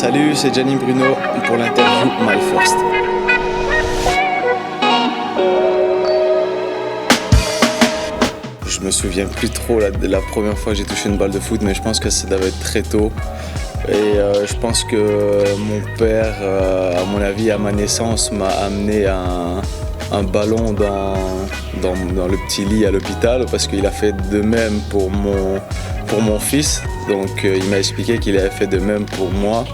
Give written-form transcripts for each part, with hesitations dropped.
Salut, c'est Gianni Bruno pour l'interview My First. Je me souviens plus trop de la première fois que j'ai touché une balle de foot, mais je pense que ça devait être très tôt. Et je pense que mon père, à mon avis, à ma naissance, m'a amené un ballon dans le petit lit à l'hôpital parce qu'il a fait de même pour mon fils. Donc il m'a expliqué qu'il avait fait de même pour moi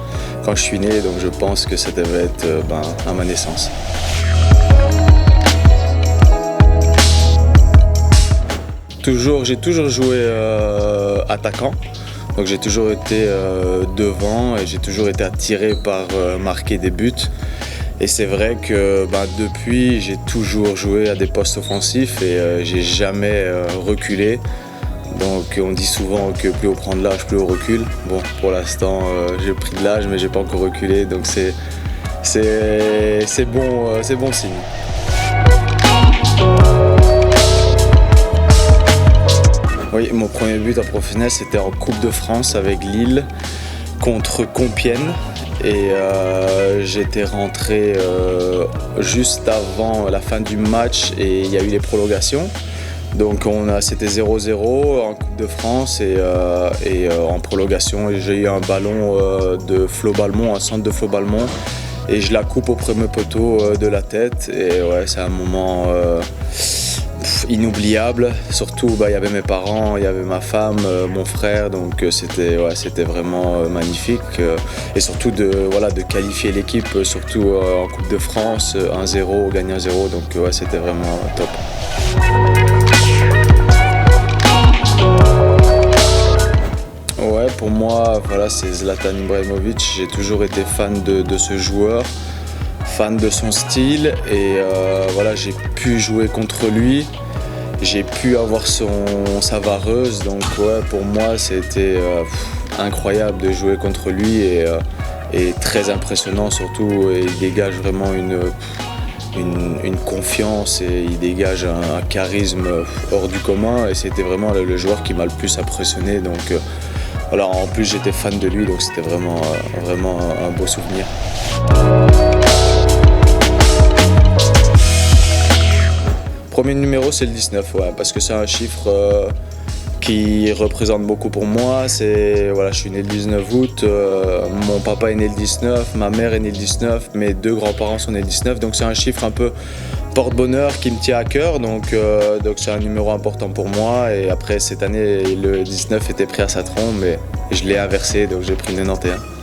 quand je suis né. Donc je pense que ça devait être à ma naissance. J'ai toujours joué attaquant. Donc j'ai toujours été devant et j'ai toujours été attiré par marquer des buts. Et c'est vrai que depuis, j'ai toujours joué à des postes offensifs et j'ai jamais reculé. Donc on dit souvent que plus on prend de l'âge, plus on recule. Bon, pour l'instant, j'ai pris de l'âge, mais j'ai pas encore reculé. Donc c'est bon signe. Oui, mon premier but en professionnel, c'était en Coupe de France avec Lille contre Compiègne. Et j'étais rentré juste avant la fin du match et il y a eu les prolongations. Donc c'était 0-0 en Coupe de France et en prolongation. J'ai eu un ballon de Flo Balmont, un centre de Flo Balmont. Et je la coupe au premier poteau de la tête. Et ouais, c'est un moment inoubliable. Surtout, il y avait mes parents, il y avait ma femme, mon frère. Donc c'était vraiment magnifique. Et surtout de qualifier l'équipe, surtout en Coupe de France, 1-0, gagner 1-0. Donc c'était vraiment top. Ouais, pour moi, c'est Zlatan Ibrahimovic. J'ai toujours été fan de ce joueur, fan de son style et j'ai pu jouer contre lui. J'ai pu avoir sa vareuse, donc pour moi c'était incroyable de jouer contre lui et très impressionnant surtout. Et il dégage vraiment une confiance et il dégage un charisme hors du commun et c'était vraiment le joueur qui m'a le plus impressionné. Donc en plus j'étais fan de lui, donc c'était vraiment un beau souvenir. Premier numéro, c'est le 19, parce que c'est un chiffre qui représente beaucoup pour moi. Je suis né le 19 août, mon papa est né le 19, ma mère est née le 19, mes deux grands-parents sont nés le 19, donc c'est un chiffre un peu porte-bonheur qui me tient à cœur, donc c'est un numéro important pour moi. Et après cette année, le 19 était pris à sa trombe et je l'ai inversé, donc j'ai pris le 91.